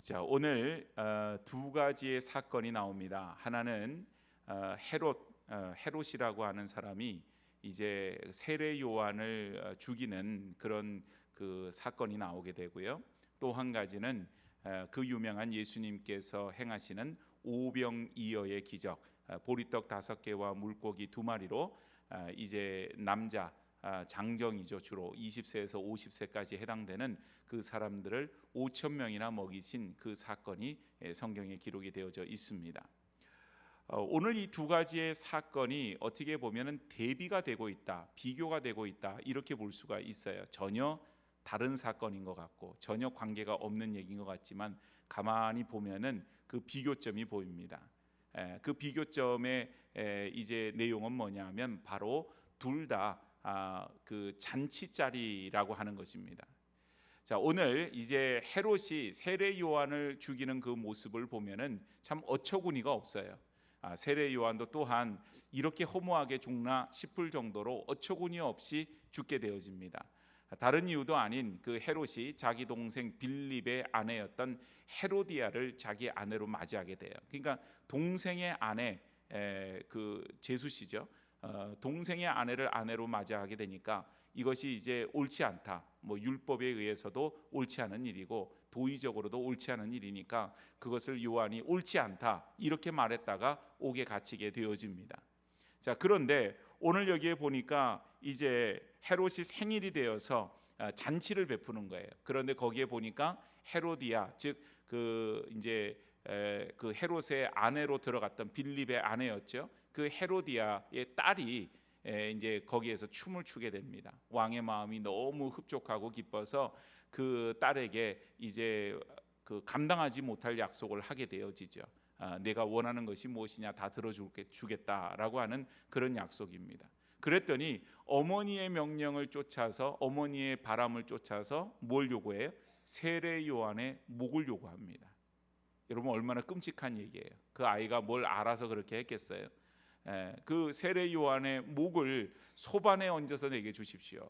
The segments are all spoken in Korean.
자, 오늘 두 가지의 사건이 나옵니다. 하나는 헤롯이라고 하는 사람이 이제 세례 요한을 죽이는 그런 그 사건이 나오게 되고요. 또 한 가지는 그 유명한 예수님께서 행하시는 오병이어의 기적, 보리떡 5개와 물고기 2마리로 이제 남자 장정이죠. 주로 20세에서 50세까지 해당되는 그 사람들을 5천 명이나 먹이신 그 사건이 성경에 기록이 되어져 있습니다. 오늘 이 두 가지의 사건이 어떻게 보면은 대비가 되고 있다, 비교가 되고 있다, 이렇게 볼 수가 있어요. 전혀 다른 사건인 것 같고 전혀 관계가 없는 얘기인 것 같지만 가만히 보면은 그 비교점이 보입니다. 그 비교점의 이제 내용은 뭐냐면 바로 둘 다 그 잔치자리라고 하는 것입니다. 자, 오늘 이제 헤롯이 세례 요한을 죽이는 그 모습을 보면은 참 어처구니가 없어요. 세례 요한도 또한 이렇게 허무하게 죽나 싶을 정도로 어처구니 없이 죽게 되어집니다. 다른 이유도 아닌 그 헤롯이 자기 동생 빌립의 아내였던 헤로디아를 자기 아내로 맞이하게 돼요. 그러니까 동생의 아내, 그 제수씨죠. 동생의 아내를 아내로 맞이하게 되니까 이것이 이제 옳지 않다. 뭐 율법에 의해서도 옳지 않은 일이고 도의적으로도 옳지 않은 일이니까 그것을 요한이 옳지 않다 이렇게 말했다가 옥에 갇히게 되어집니다. 자, 그런데 오늘 여기에 보니까 이제 헤롯이 생일이 되어서 잔치를 베푸는 거예요. 그런데 거기에 보니까 헤로디아, 즉 그 이제 그 헤롯의 아내로 들어갔던 빌립의 아내였죠. 그 헤로디아의 딸이 이제 거기에서 춤을 추게 됩니다. 왕의 마음이 너무 흡족하고 기뻐서 그 딸에게 이제 그 감당하지 못할 약속을 하게 되어지죠. 내가 원하는 것이 무엇이냐 다 들어주겠다라고 하는 그런 약속입니다. 그랬더니 어머니의 명령을 쫓아서 어머니의 바람을 쫓아서 뭘 요구해요? 세례 요한의 목을 요구합니다. 여러분 얼마나 끔찍한 얘기예요. 그 아이가 뭘 알아서 그렇게 했겠어요? 그 세례 요한의 목을 소반에 얹어서 내게 주십시오.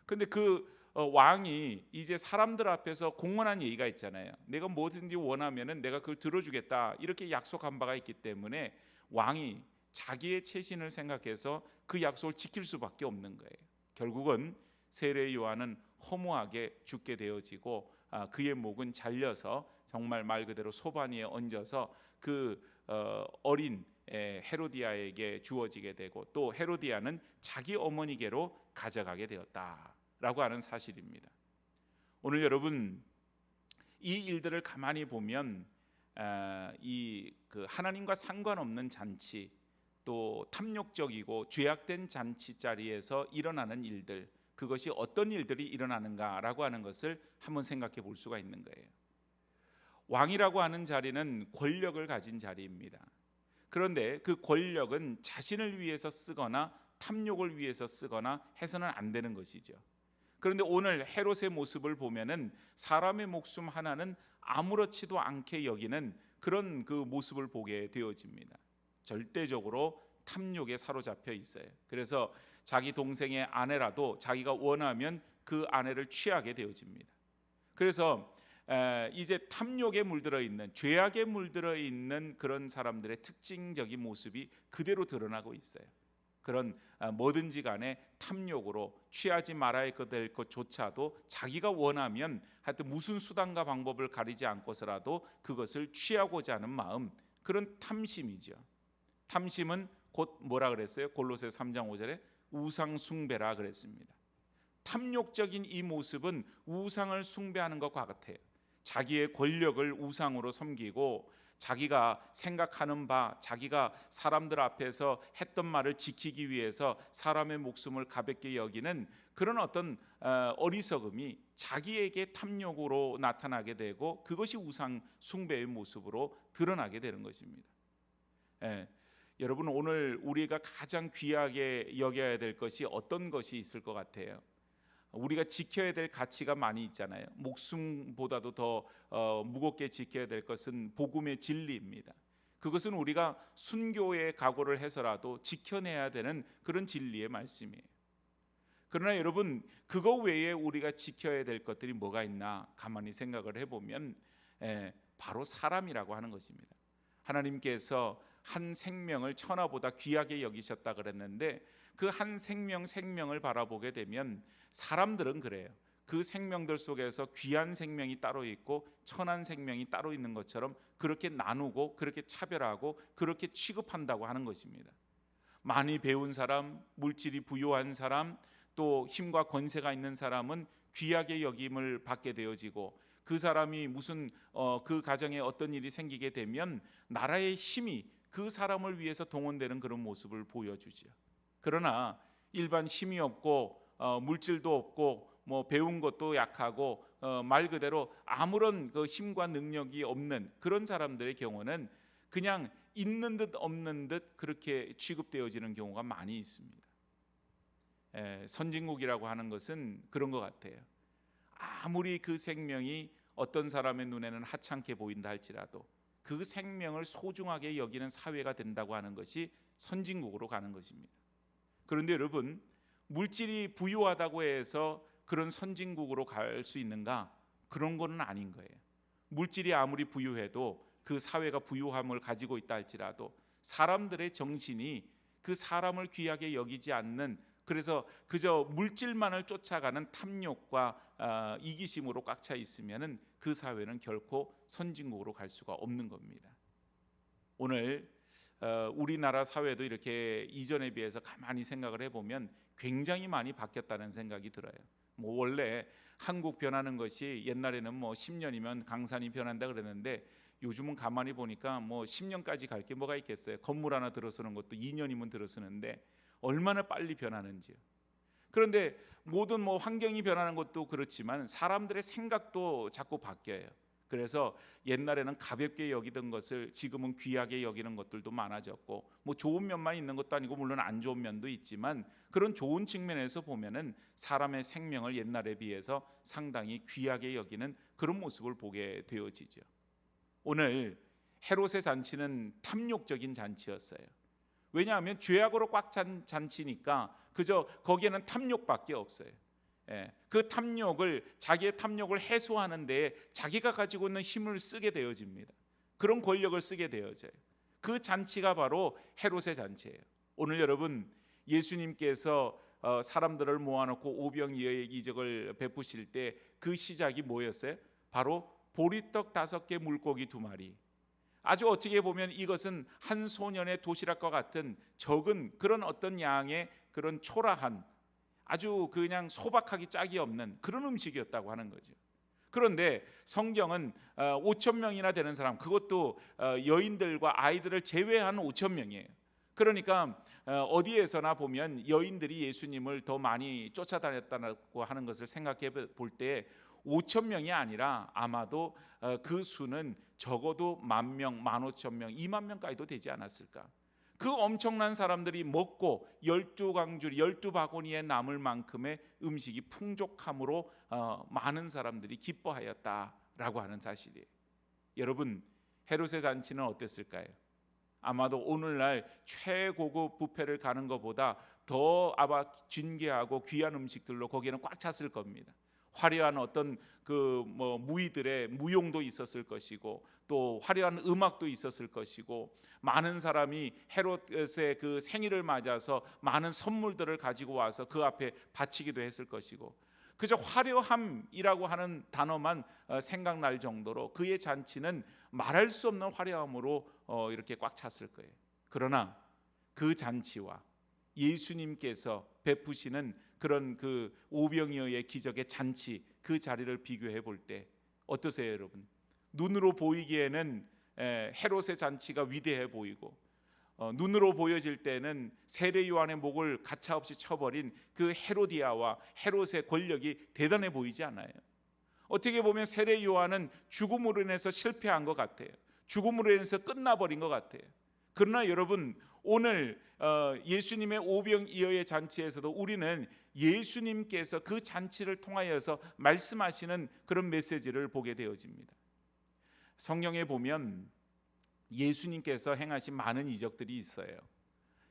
근데 그 왕이 이제 사람들 앞에서 공언한 얘기가 있잖아요. 내가 뭐든지 원하면은 내가 그걸 들어주겠다 이렇게 약속한 바가 있기 때문에 왕이 자기의 채신을 생각해서 그 약속을 지킬 수밖에 없는 거예요. 결국은 세례 요한은 허무하게 죽게 되어지고 그의 목은 잘려서 정말 말 그대로 소반 위에 얹어서 그 어린 헤로디아에게 주어지게 되고 또 헤로디아는 자기 어머니께로 가져가게 되었다라고 하는 사실입니다. 오늘 여러분 이 일들을 가만히 보면 이 그 하나님과 상관없는 잔치 또 탐욕적이고 죄악된 잔치 자리에서 일어나는 일들, 그것이 어떤 일들이 일어나는가라고 하는 것을 한번 생각해 볼 수가 있는 거예요. 왕이라고 하는 자리는 권력을 가진 자리입니다. 그런데 그 권력은 자신을 위해서 쓰거나 탐욕을 위해서 쓰거나 해서는 안 되는 것이죠. 그런데 오늘 헤롯의 모습을 보면은 사람의 목숨 하나는 아무렇지도 않게 여기는 그런 그 모습을 보게 되어집니다. 절대적으로 탐욕에 사로잡혀 있어요. 그래서 자기 동생의 아내라도 자기가 원하면 그 아내를 취하게 되어집니다. 그래서 이제 탐욕에 물들어 있는, 죄악에 물들어 있는 그런 사람들의 특징적인 모습이 그대로 드러나고 있어요. 그런 뭐든지 간에 탐욕으로 취하지 말아야 될 것조차도 자기가 원하면 하여튼 무슨 수단과 방법을 가리지 않고서라도 그것을 취하고자 하는 마음, 그런 탐심이죠. 탐심은 곧 뭐라 그랬어요? 골로새 3장 5절에 우상 숭배라 그랬습니다. 탐욕적인 이 모습은 우상을 숭배하는 것과 같아요. 자기의 권력을 우상으로 섬기고 자기가 생각하는 바, 자기가 사람들 앞에서 했던 말을 지키기 위해서 사람의 목숨을 가볍게 여기는 그런 어떤 어리석음이 자기에게 탐욕으로 나타나게 되고 그것이 우상 숭배의 모습으로 드러나게 되는 것입니다. 여러분 오늘 우리가 가장 귀하게 여겨야 될 것이 어떤 것이 있을 것 같아요? 우리가 지켜야 될 가치가 많이 있잖아요. 목숨보다도 더 무겁게 지켜야 될 것은 복음의 진리입니다. 그것은 우리가 순교의 각오를 해서라도 지켜내야 되는 그런 진리의 말씀이에요. 그러나 여러분 그거 외에 우리가 지켜야 될 것들이 뭐가 있나 가만히 생각을 해보면 바로 사람이라고 하는 것입니다. 하나님께서 한 생명을 천하보다 귀하게 여기셨다 그랬는데 그 한 생명을 바라보게 되면 사람들은 그래요. 그 생명들 속에서 귀한 생명이 따로 있고 천한 생명이 따로 있는 것처럼 그렇게 나누고 그렇게 차별하고 그렇게 취급한다고 하는 것입니다. 많이 배운 사람, 물질이 부유한 사람, 또 힘과 권세가 있는 사람은 귀하게 여김을 받게 되어지고 그 사람이 무슨 그 가정에 어떤 일이 생기게 되면 나라의 힘이 그 사람을 위해서 동원되는 그런 모습을 보여주죠. 그러나 일반 힘이 없고 물질도 없고 뭐 배운 것도 약하고 말 그대로 아무런 그 힘과 능력이 없는 그런 사람들의 경우는 그냥 있는 듯 없는 듯 그렇게 취급되어지는 경우가 많이 있습니다. 선진국이라고 하는 것은 그런 것 같아요. 아무리 그 생명이 어떤 사람의 눈에는 하찮게 보인다 할지라도 그 생명을 소중하게 여기는 사회가 된다고 하는 것이 선진국으로 가는 것입니다. 그런데 여러분, 물질이 부유하다고 해서 그런 선진국으로 갈 수 있는가? 그런 거는 아닌 거예요. 물질이 아무리 부유해도 그 사회가 부유함을 가지고 있다 할지라도 사람들의 정신이 그 사람을 귀하게 여기지 않는, 그래서 그저 물질만을 쫓아가는 탐욕과 이기심으로 꽉 차 있으면은 그 사회는 결코 선진국으로 갈 수가 없는 겁니다. 오늘 우리나라 사회도 이렇게 이전에 비해서 가만히 생각을 해보면 굉장히 많이 바뀌었다는 생각이 들어요. 뭐 원래 한국 변하는 것이 옛날에는 뭐 10년이면 강산이 변한다 그랬는데 요즘은 가만히 보니까 뭐 10년까지 갈 게 뭐가 있겠어요. 건물 하나 들어서는 것도 2년이면 들어서는데 얼마나 빨리 변하는지요. 그런데 모든 뭐 환경이 변하는 것도 그렇지만 사람들의 생각도 자꾸 바뀌어요. 그래서 옛날에는 가볍게 여기던 것을 지금은 귀하게 여기는 것들도 많아졌고, 뭐 좋은 면만 있는 것도 아니고 물론 안 좋은 면도 있지만 그런 좋은 측면에서 보면은 사람의 생명을 옛날에 비해서 상당히 귀하게 여기는 그런 모습을 보게 되어지죠. 오늘 헤롯의 잔치는 탐욕적인 잔치였어요. 왜냐하면 죄악으로 꽉 찬 잔치니까 그저 거기에는 탐욕밖에 없어요. 그 탐욕을, 자기의 탐욕을 해소하는 데에 자기가 가지고 있는 힘을 쓰게 되어집니다. 그런 권력을 쓰게 되어져요. 그 잔치가 바로 헤롯의 잔치예요. 오늘 여러분, 예수님께서 사람들을 모아놓고 오병이어의 기적을 베푸실 때 그 시작이 뭐였어요? 바로 보리떡 5개 물고기 2마리. 아주 어떻게 보면 이것은 한 소년의 도시락과 같은 적은 그런 어떤 양의 그런 초라한, 아주 그냥 소박하기 짝이 없는 그런 음식이었다고 하는 거죠. 그런데 성경은 5천 명이나 되는 사람, 그것도 여인들과 아이들을 제외한 5천 명이에요. 그러니까 어디에서나 보면 여인들이 예수님을 더 많이 쫓아다녔다고 하는 것을 생각해 볼 때 5천 명이 아니라 아마도 그 수는 적어도 10,000명, 15,000명, 20,000명까지도 되지 않았을까. 그 엄청난 사람들이 먹고 12광줄, 12바구니에 남을 만큼의 음식이 풍족함으로 많은 사람들이 기뻐하였다라고 하는 사실이에요. 여러분, 헤롯의 잔치는 어땠을까요? 아마도 오늘날 최고급 뷔페를 가는 것보다 더 아마 진귀하고 귀한 음식들로 거기에는 꽉 찼을 겁니다. 화려한 어떤 그 뭐 무희들의 무용도 있었을 것이고 또 화려한 음악도 있었을 것이고 많은 사람이 헤롯의 그 생일을 맞아서 많은 선물들을 가지고 와서 그 앞에 바치기도 했을 것이고, 그저 화려함이라고 하는 단어만 생각날 정도로 그의 잔치는 말할 수 없는 화려함으로 이렇게 꽉 찼을 거예요. 그러나 그 잔치와 예수님께서 베푸시는 그런 그 오병이어의 기적의 잔치, 그 자리를 비교해 볼 때 어떠세요, 여러분? 눈으로 보이기에는 헤롯의 잔치가 위대해 보이고 눈으로 보여질 때는 세례 요한의 목을 가차없이 쳐버린 그 헤로디아와 헤롯의 권력이 대단해 보이지 않아요? 어떻게 보면 세례 요한은 죽음으로 인해서 실패한 것 같아요. 죽음으로 인해서 끝나버린 것 같아요. 그러나 여러분, 오늘 예수님의 오병이어의 잔치에서도 우리는 예수님께서 그 잔치를 통하여서 말씀하시는 그런 메시지를 보게 되어집니다. 성경에 보면 예수님께서 행하신 많은 이적들이 있어요.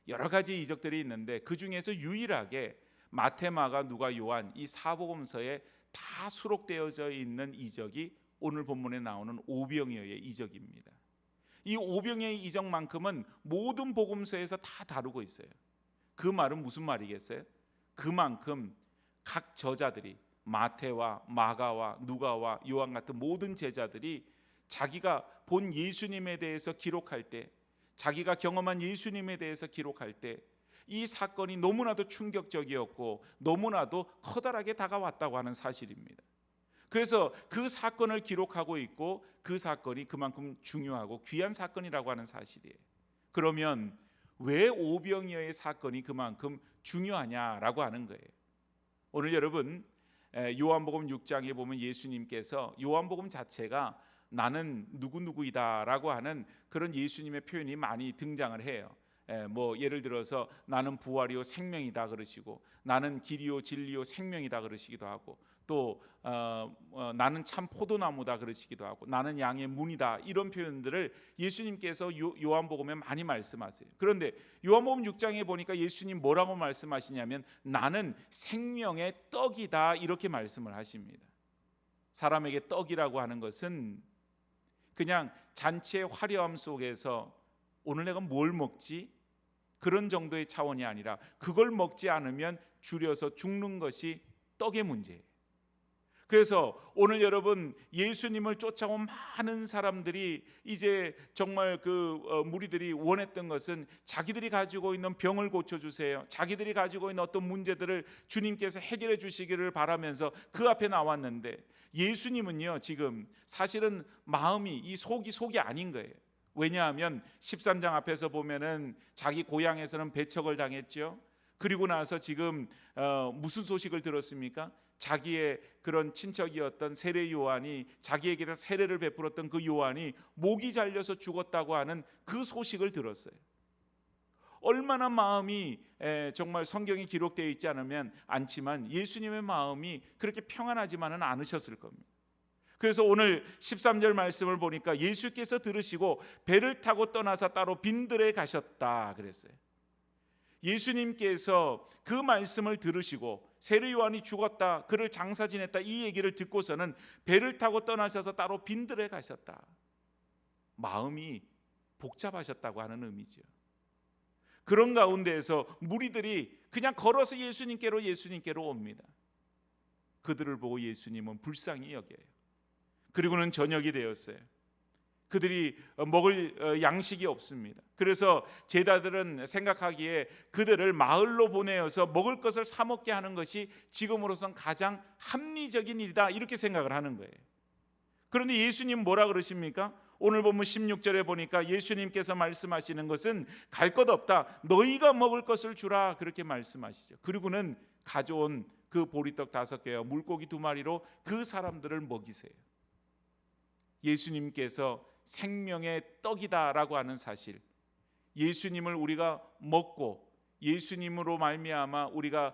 여러 가지 이적들이 있는데 그 중에서 유일하게 마태, 마가, 누가, 요한 이 사복음서에 다 수록되어져 있는 이적이 오늘 본문에 나오는 오병이어의 이적입니다. 이 오병이어의 이적만큼은 모든 복음서에서 다 다루고 있어요. 그 말은 무슨 말이겠어요? 그만큼 각 저자들이 마태와 마가와 누가와 요한 같은 모든 제자들이 자기가 본 예수님에 대해서 기록할 때, 자기가 경험한 예수님에 대해서 기록할 때 이 사건이 너무나도 충격적이었고 너무나도 커다랗게 다가왔다고 하는 사실입니다. 그래서 그 사건을 기록하고 있고 그 사건이 그만큼 중요하고 귀한 사건이라고 하는 사실이에요. 그러면 왜 오병이어의 사건이 그만큼 중요하냐라고 하는 거예요. 오늘 여러분 요한복음 6장에 보면 예수님께서, 요한복음 자체가 나는 누구누구이다라고 하는 그런 예수님의 표현이 많이 등장을 해요. 뭐 예를 들어서 나는 부활이요 생명이다 그러시고, 나는 길이요 진리요 생명이다 그러시기도 하고, 또 나는 참 포도나무다 그러시기도 하고, 나는 양의 문이다, 이런 표현들을 예수님께서 요한복음에 많이 말씀하세요. 그런데 요한복음 6장에 보니까 예수님 뭐라고 말씀하시냐면 나는 생명의 떡이다 이렇게 말씀을 하십니다. 사람에게 떡이라고 하는 것은 그냥 잔치의 화려함 속에서 오늘 내가 뭘 먹지? 그런 정도의 차원이 아니라 그걸 먹지 않으면 줄여서 죽는 것이 떡의 문제예요. 그래서 오늘 여러분 예수님을 쫓아온 많은 사람들이 이제 정말 무리들이 원했던 것은 자기들이 가지고 있는 병을 고쳐주세요, 자기들이 가지고 있는 어떤 문제들을 주님께서 해결해 주시기를 바라면서 그 앞에 나왔는데, 예수님은요 지금 사실은 마음이 이 속이 아닌 거예요. 왜냐하면 13장 앞에서 보면은 자기 고향에서는 배척을 당했죠. 그리고 나서 지금 무슨 소식을 들었습니까? 자기의 그런 친척이었던 세례 요한이, 자기에게 세례를 베풀었던 그 요한이 목이 잘려서 죽었다고 하는 그 소식을 들었어요. 얼마나 마음이 정말 성경에 기록되어 있지 않지만 예수님의 마음이 그렇게 평안하지만은 않으셨을 겁니다. 그래서 오늘 13절 말씀을 보니까 예수께서 들으시고 배를 타고 떠나서 따로 빈들에 가셨다 그랬어요. 예수님께서 그 말씀을 들으시고 세례 요한이 죽었다, 그를 장사 지냈다, 이 얘기를 듣고서는 배를 타고 떠나셔서 따로 빈들에 가셨다. 마음이 복잡하셨다고 하는 의미죠. 그런 가운데에서 무리들이 그냥 걸어서 예수님께로 옵니다. 그들을 보고 예수님은 불쌍히 여겨요. 그리고는 저녁이 되었어요. 그들이 먹을 양식이 없습니다. 그래서 제자들은 생각하기에 그들을 마을로 보내어서 먹을 것을 사 먹게 하는 것이 지금으로선 가장 합리적인 일이다 이렇게 생각을 하는 거예요. 그런데 예수님 뭐라 그러십니까? 오늘 보면 16절에 보니까 예수님께서 말씀하시는 것은 갈 것 없다, 너희가 먹을 것을 주라 그렇게 말씀하시죠. 그리고는 가져온 그 보리떡 5개와 물고기 2마리로 그 사람들을 먹이세요. 예수님께서 생명의 떡이다라고 하는 사실, 예수님을 우리가 먹고 예수님으로 말미암아 우리가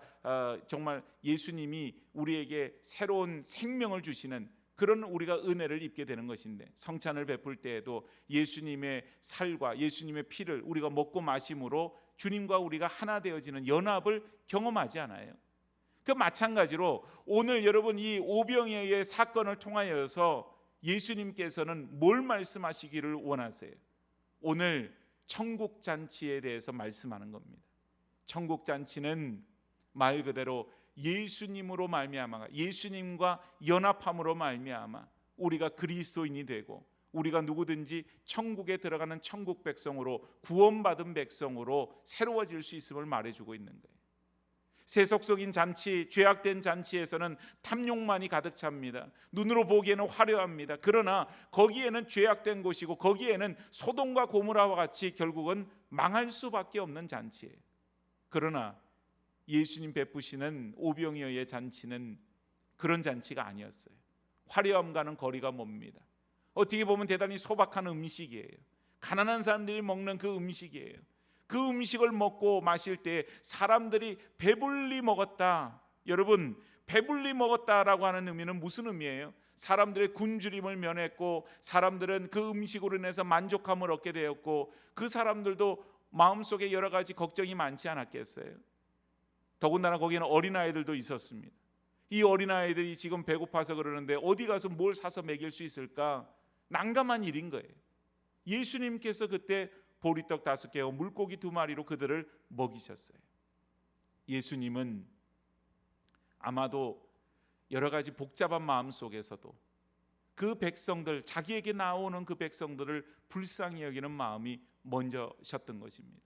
정말 예수님이 우리에게 새로운 생명을 주시는 그런 우리가 은혜를 입게 되는 것인데, 성찬을 베풀 때에도 예수님의 살과 예수님의 피를 우리가 먹고 마심으로 주님과 우리가 하나 되어지는 연합을 경험하지 않아요? 그 마찬가지로 오늘 여러분 이 오병이어의 사건을 통하여서 예수님께서는 뭘 말씀하시기를 원하세요? 오늘 천국 잔치에 대해서 말씀하는 겁니다. 천국 잔치는 말 그대로 예수님으로 말미암아, 예수님과 연합함으로 말미암아 우리가 그리스도인이 되고 우리가 누구든지 천국에 들어가는 천국 백성으로, 구원받은 백성으로 새로워질 수 있음을 말해주고 있는 거예요. 세속적인 잔치, 죄악된 잔치에서는 탐욕만이 가득 찹니다. 눈으로 보기에는 화려합니다. 그러나 거기에는 죄악된 곳이고 거기에는 소돔과 고모라와 같이 결국은 망할 수밖에 없는 잔치예요. 그러나 예수님 베푸시는 오병이어의 잔치는 그런 잔치가 아니었어요. 화려함과는 거리가 멉니다. 어떻게 보면 대단히 소박한 음식이에요. 가난한 사람들이 먹는 그 음식이에요. 그 음식을 먹고 마실 때 사람들이 배불리 먹었다. 여러분, 배불리 먹었다라고 하는 의미는 무슨 의미예요? 사람들의 굶주림을 면했고 사람들은 그 음식으로 인해서 만족함을 얻게 되었고 그 사람들도 마음속에 여러 가지 걱정이 많지 않았겠어요? 더군다나 거기는 어린아이들도 있었습니다. 이 어린아이들이 지금 배고파서 그러는데 어디 가서 뭘 사서 먹일 수 있을까? 난감한 일인 거예요. 예수님께서 그때 보리떡 5개와 물고기 2마리로 그들을 먹이셨어요. 예수님은 아마도 여러 가지 복잡한 마음 속에서도 그 백성들, 자기에게 나오는 그 백성들을 불쌍히 여기는 마음이 먼저셨던 것입니다.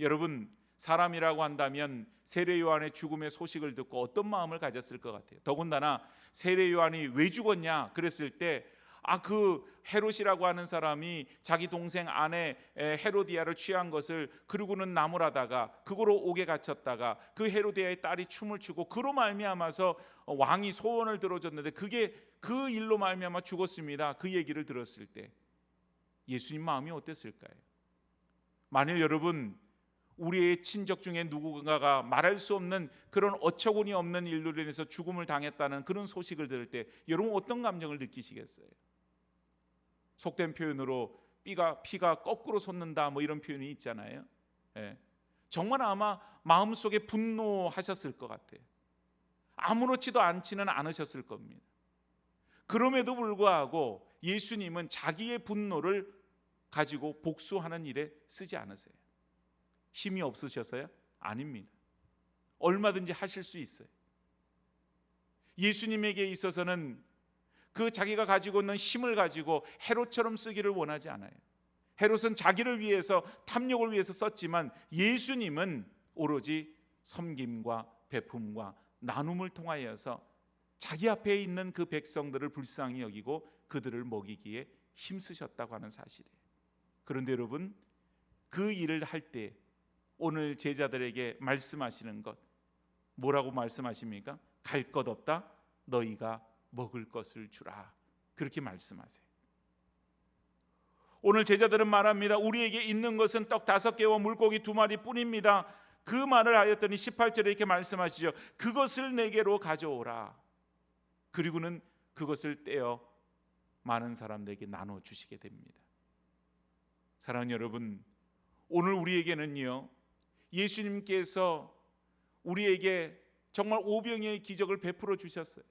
여러분, 사람이라고 한다면 세례 요한의 죽음의 소식을 듣고 어떤 마음을 가졌을 것 같아요? 더군다나 세례 요한이 왜 죽었냐 그랬을 때 그 헤롯이라고 하는 사람이 자기 동생 아내 헤로디아를 취한 것을 그러고는 나무라다가 그거로 옥에 갇혔다가 그 헤로디아의 딸이 춤을 추고 그로 말미암아서 왕이 소원을 들어줬는데 그게 그 일로 말미암아 죽었습니다. 그 얘기를 들었을 때 예수님 마음이 어땠을까요? 만일 여러분 우리의 친족 중에 누군가가 말할 수 없는 그런 어처구니 없는 일로 인해서 죽음을 당했다는 그런 소식을 들을 때 여러분 어떤 감정을 느끼시겠어요? 속된 표현으로 피가 거꾸로 솟는다 뭐 이런 표현이 있잖아요. 정말 아마 마음속에 분노하셨을 것 같아요. 아무렇지도 않지는 않으셨을 겁니다. 그럼에도 불구하고 예수님은 자기의 분노를 가지고 복수하는 일에 쓰지 않으세요. 힘이 없으셔서요? 아닙니다. 얼마든지 하실 수 있어요. 예수님에게 있어서는 그 자기가 가지고 있는 힘을 가지고 헤롯처럼 쓰기를 원하지 않아요. 헤롯은 자기를 위해서 탐욕을 위해서 썼지만 예수님은 오로지 섬김과 베품과 나눔을 통하여서 자기 앞에 있는 그 백성들을 불쌍히 여기고 그들을 먹이기에 힘쓰셨다고 하는 사실이에요. 그런데 여러분, 그 일을 할 때 오늘 제자들에게 말씀하시는 것 뭐라고 말씀하십니까? 갈 것 없다 너희가 먹을 것을 주라, 그렇게 말씀하세요. 오늘 제자들은 말합니다. 우리에게 있는 것은 떡 5개와 물고기 2마리 뿐입니다. 그 말을 하였더니 18절에 이렇게 말씀하시죠. 그것을 내게로 가져오라. 그리고는 그것을 떼어 많은 사람들에게 나눠주시게 됩니다. 사랑하는 여러분, 오늘 우리에게는요, 예수님께서 우리에게 정말 오병이어의 기적을 베풀어 주셨어요.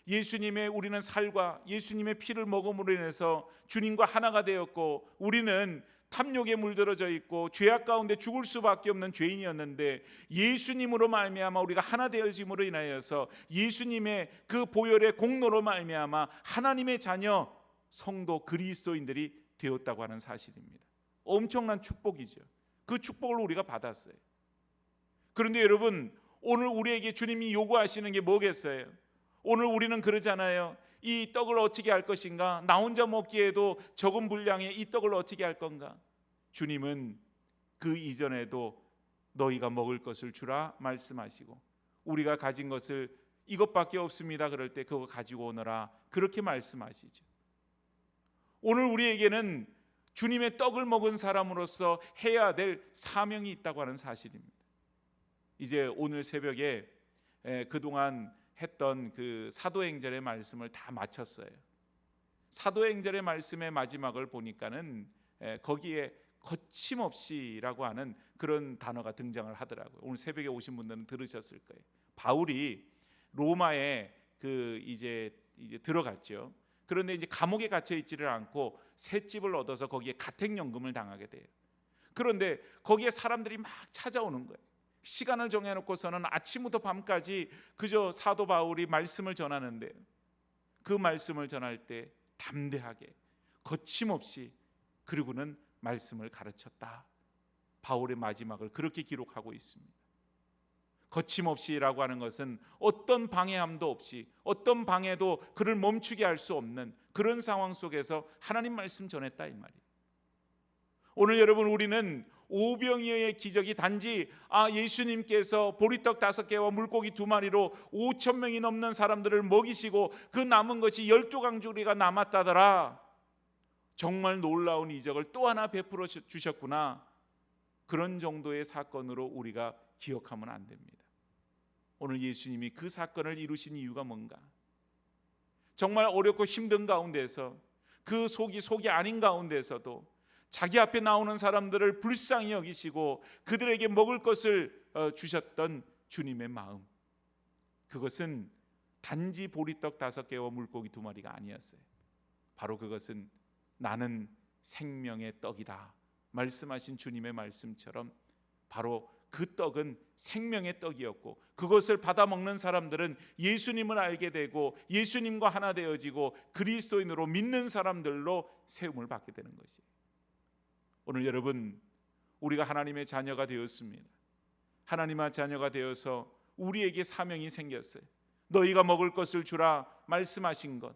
예수님의 우리는 살과 예수님의 피를 먹음으로 인해서 주님과 하나가 되었고, 우리는 탐욕에 물들어져 있고 죄악 가운데 죽을 수밖에 없는 죄인이었는데 예수님으로 말미암아 우리가 하나 되어짐으로 인하여서 예수님의 그 보혈의 공로로 말미암아 하나님의 자녀 성도 그리스도인들이 되었다고 하는 사실입니다. 엄청난 축복이죠. 그 축복을 우리가 받았어요. 그런데 여러분, 오늘 우리에게 주님이 요구하시는 게 뭐겠어요? 오늘 우리는 그러잖아요. 이 떡을 어떻게 할 것인가? 나 혼자 먹기에도 적은 분량의 이 떡을 어떻게 할 건가? 주님은 그 이전에도 너희가 먹을 것을 주라 말씀하시고, 우리가 가진 것을 이것밖에 없습니다 그럴 때 그거 가지고 오너라 그렇게 말씀하시죠. 오늘 우리에게는 주님의 떡을 먹은 사람으로서 해야 될 사명이 있다고 하는 사실입니다. 이제 오늘 새벽에 그동안 했던 그 사도행전의 말씀을 다 마쳤어요. 사도행전의 말씀의 마지막을 보니까는 거기에 거침없이라고 하는 그런 단어가 등장을 하더라고요. 오늘 새벽에 오신 분들은 들으셨을 거예요. 바울이 로마에 이제 들어갔죠. 그런데 이제 감옥에 갇혀 있지를 않고 새 집을 얻어서 거기에 가택연금을 당하게 돼요. 그런데 거기에 사람들이 막 찾아오는 거예요. 시간을 정해놓고서는 아침부터 밤까지 그저 사도 바울이 말씀을 전하는데, 그 말씀을 전할 때 담대하게 거침없이 그리고는 말씀을 가르쳤다. 바울의 마지막을 그렇게 기록하고 있습니다. 거침없이라고 하는 것은 어떤 방해함도 없이, 어떤 방해도 그를 멈추게 할 수 없는 그런 상황 속에서 하나님 말씀 전했다 이 말이에요. 오늘 여러분, 우리는 오병이어의 기적이 단지 예수님께서 보리떡 5개와 물고기 2마리로 5,000명이 넘는 사람들을 먹이시고 그 남은 것이 12강주리가 남았다더라, 정말 놀라운 이적을 또 하나 베풀어 주셨구나, 그런 정도의 사건으로 우리가 기억하면 안 됩니다. 오늘 예수님이 그 사건을 이루신 이유가 뭔가? 정말 어렵고 힘든 가운데서, 그 속이 아닌 가운데서도 자기 앞에 나오는 사람들을 불쌍히 여기시고 그들에게 먹을 것을 주셨던 주님의 마음, 그것은 단지 보리떡 5개와 물고기 2마리가 아니었어요. 바로 그것은 나는 생명의 떡이다 말씀하신 주님의 말씀처럼 바로 그 떡은 생명의 떡이었고, 그것을 받아 먹는 사람들은 예수님을 알게 되고 예수님과 하나 되어지고 그리스도인으로 믿는 사람들로 세움을 받게 되는 것이에요. 오늘 여러분, 우리가 하나님의 자녀가 되었습니다. 하나님의 자녀가 되어서 우리에게 사명이 생겼어요. 너희가 먹을 것을 주라 말씀하신 것,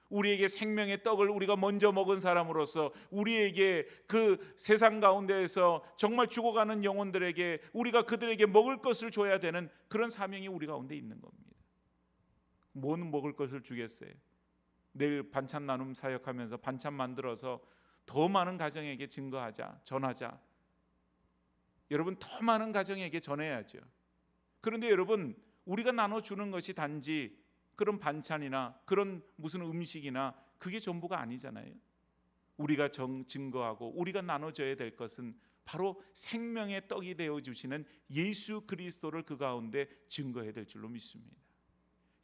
우리에게 생명의 떡을 우리가 먼저 먹은 사람으로서 우리에게 그 세상 가운데에서 정말 죽어가는 영혼들에게 우리가 그들에게 먹을 것을 줘야 되는 그런 사명이 우리 가운데 있는 겁니다. 뭔 먹을 것을 주겠어요? 내일 반찬 나눔 사역하면서 반찬 만들어서 더 많은 가정에게 증거하자, 전하자. 여러분, 더 많은 가정에게 전해야죠. 그런데 여러분, 우리가 나눠주는 것이 단지 그런 반찬이나 그런 무슨 음식이나 그게 전부가 아니잖아요. 우리가 증거하고 우리가 나눠줘야 될 것은 바로 생명의 떡이 되어주시는 예수 그리스도를 그 가운데 증거해야 될 줄로 믿습니다.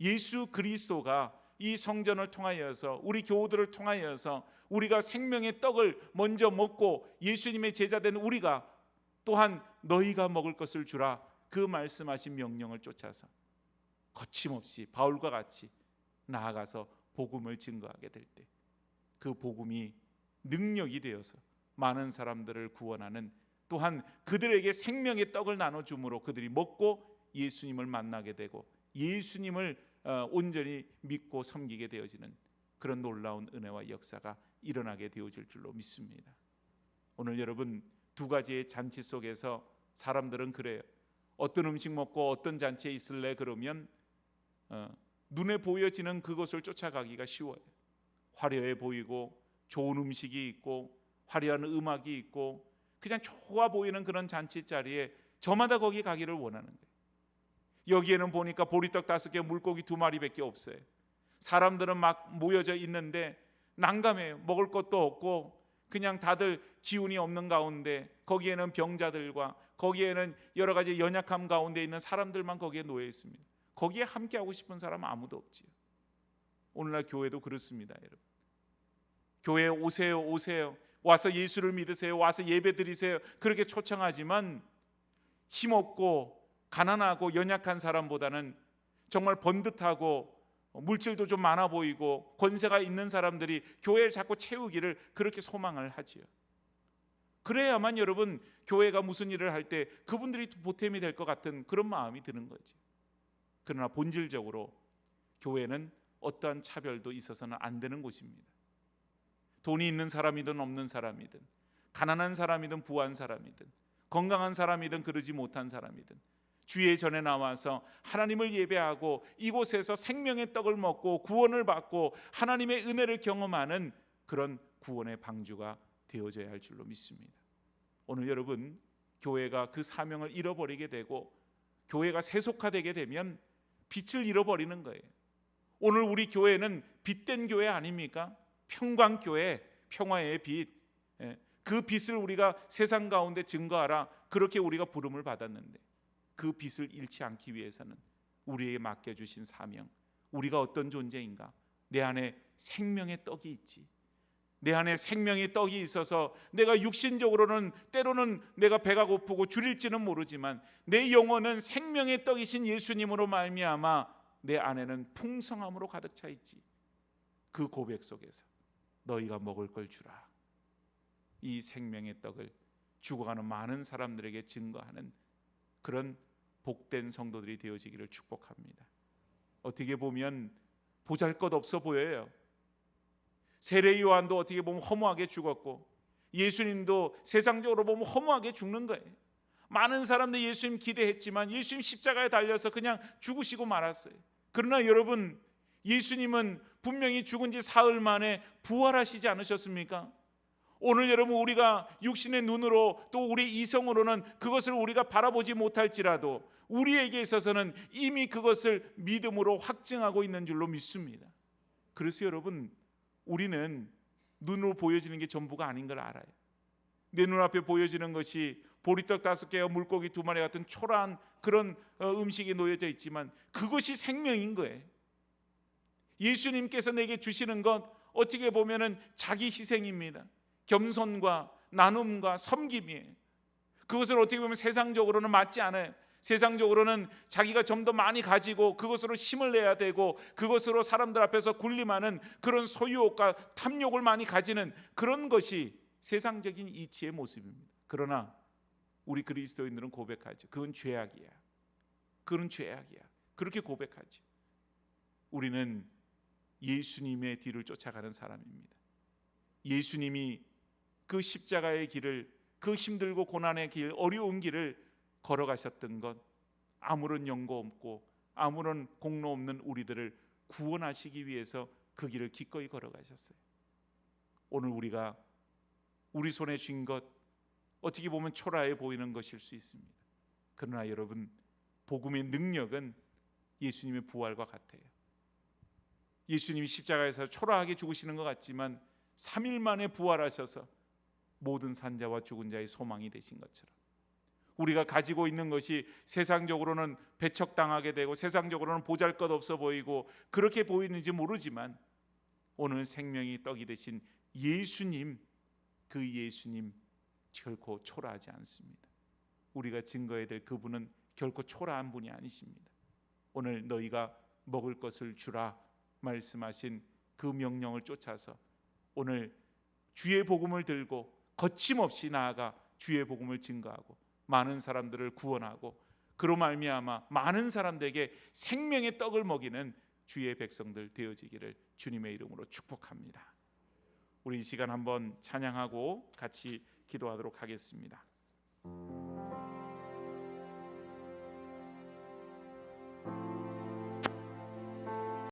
예수 그리스도가 이 성전을 통하여서 우리 교우들을 통하여서 우리가 생명의 떡을 먼저 먹고 예수님의 제자된 우리가 또한 너희가 먹을 것을 주라 그 말씀하신 명령을 쫓아서 거침없이 바울과 같이 나아가서 복음을 증거하게 될 때 그 복음이 능력이 되어서 많은 사람들을 구원하는, 또한 그들에게 생명의 떡을 나눠줌으로 그들이 먹고 예수님을 만나게 되고 예수님을 온전히 믿고 섬기게 되어지는 그런 놀라운 은혜와 역사가 일어나게 되어질 줄로 믿습니다. 오늘 여러분, 2가지의 잔치 속에서 사람들은 그래요. 어떤 음식 먹고 어떤 잔치에 있을래 그러면 눈에 보여지는 그것을 쫓아가기가 쉬워요. 화려해 보이고 좋은 음식이 있고 화려한 음악이 있고 그냥 좋아 보이는 그런 잔치 자리에 저마다 거기 가기를 원하는 거예요. 여기에는 보니까 보리떡 5개, 물고기 2마리밖에 없어요. 사람들은 막 모여져 있는데 난감해요. 먹을 것도 없고 그냥 다들 기운이 없는 가운데 거기에는 병자들과 거기에는 여러 가지 연약함 가운데 있는 사람들만 거기에 놓여 있습니다. 거기에 함께하고 싶은 사람은 아무도 없지요. 오늘날 교회도 그렇습니다. 여러분, 교회에 오세요, 오세요, 와서 예수를 믿으세요, 와서 예배 드리세요, 그렇게 초청하지만 힘없고 가난하고 연약한 사람보다는 정말 번듯하고 물질도 좀 많아 보이고 권세가 있는 사람들이 교회를 자꾸 채우기를 그렇게 소망을 하지요. 그래야만 여러분, 교회가 무슨 일을 할 때 그분들이 보탬이 될 것 같은 그런 마음이 드는 거죠. 그러나 본질적으로 교회는 어떠한 차별도 있어서는 안 되는 곳입니다. 돈이 있는 사람이든 없는 사람이든, 가난한 사람이든 부한 사람이든, 건강한 사람이든 그러지 못한 사람이든 주의 전에 나와서 하나님을 예배하고 이곳에서 생명의 떡을 먹고 구원을 받고 하나님의 은혜를 경험하는 그런 구원의 방주가 되어져야 할 줄로 믿습니다. 오늘 여러분, 교회가 그 사명을 잃어버리게 되고 교회가 세속화되게 되면 빛을 잃어버리는 거예요. 오늘 우리 교회는 빛된 교회 아닙니까? 평광교회, 평화의 빛. 그 빛을 우리가 세상 가운데 증거하라, 그렇게 우리가 부름을 받았는데 그 빛을 잃지 않기 위해서는 우리에게 맡겨주신 사명, 우리가 어떤 존재인가? 내 안에 생명의 떡이 있지. 내 안에 생명의 떡이 있어서 내가 육신적으로는 때로는 내가 배가 고프고 줄일지는 모르지만 내 영혼은 생명의 떡이신 예수님으로 말미암아 내 안에는 풍성함으로 가득 차 있지. 그 고백 속에서 너희가 먹을 걸 주라, 이 생명의 떡을 죽어가는 많은 사람들에게 증거하는 그런 복된 성도들이 되어지기를 축복합니다. 어떻게 보면 보잘것없어 보여요. 세례 요한도 어떻게 보면 허무하게 죽었고 예수님도 세상적으로 보면 허무하게 죽는 거예요. 많은 사람들이 예수님 기대했지만 예수님 십자가에 달려서 그냥 죽으시고 말았어요. 그러나 여러분, 예수님은 분명히 죽은 지 사흘 만에 부활하시지 않으셨습니까? 오늘 여러분, 우리가 육신의 눈으로 또 우리 이성으로는 그것을 우리가 바라보지 못할지라도 우리에게 있어서는 이미 그것을 믿음으로 확증하고 있는 줄로 믿습니다. 그래서 여러분, 우리는 눈으로 보여지는 게 전부가 아닌 걸 알아요. 내 눈앞에 보여지는 것이 보리떡 5개와 물고기 2마리 같은 초라한 그런 음식이 놓여져 있지만 그것이 생명인 거예요. 예수님께서 내게 주시는 것 어떻게 보면은 자기 희생입니다. 겸손과 나눔과 섬김이에요. 그것을 어떻게 보면 세상적으로는 맞지 않아요. 세상적으로는 자기가 좀 더 많이 가지고 그것으로 힘을 내야 되고 그것으로 사람들 앞에서 군림하는 그런 소유욕과 탐욕을 많이 가지는 그런 것이 세상적인 이치의 모습입니다. 그러나 우리 그리스도인들은 고백하죠. 그건 죄악이야. 그건 죄악이야. 그렇게 고백하죠. 우리는 예수님의 뒤를 쫓아가는 사람입니다. 예수님이 그 십자가의 길을, 그 힘들고 고난의 길, 어려운 길을 걸어가셨던 것, 아무런 연고 없고 아무런 공로 없는 우리들을 구원하시기 위해서 그 길을 기꺼이 걸어가셨어요. 오늘 우리가 우리 손에 쥔 것 어떻게 보면 초라해 보이는 것일 수 있습니다. 그러나 여러분, 복음의 능력은 예수님의 부활과 같아요. 예수님이 십자가에서 초라하게 죽으시는 것 같지만 3일 만에 부활하셔서 모든 산자와 죽은 자의 소망이 되신 것처럼 우리가 가지고 있는 것이 세상적으로는 배척당하게 되고 세상적으로는 보잘것없어 보이고 그렇게 보이는지 모르지만 오늘 생명이 떡이 되신 예수님, 그 예수님 결코 초라하지 않습니다. 우리가 증거해야 될 그분은 결코 초라한 분이 아니십니다. 오늘 너희가 먹을 것을 주라 말씀하신 그 명령을 쫓아서 오늘 주의 복음을 들고 거침없이 나아가 주의 복음을 증거하고 많은 사람들을 구원하고 그로 말미암아 많은 사람들에게 생명의 떡을 먹이는 주의 백성들 되어지기를 주님의 이름으로 축복합니다. 우리 이 시간 한번 찬양하고 같이 기도하도록 하겠습니다.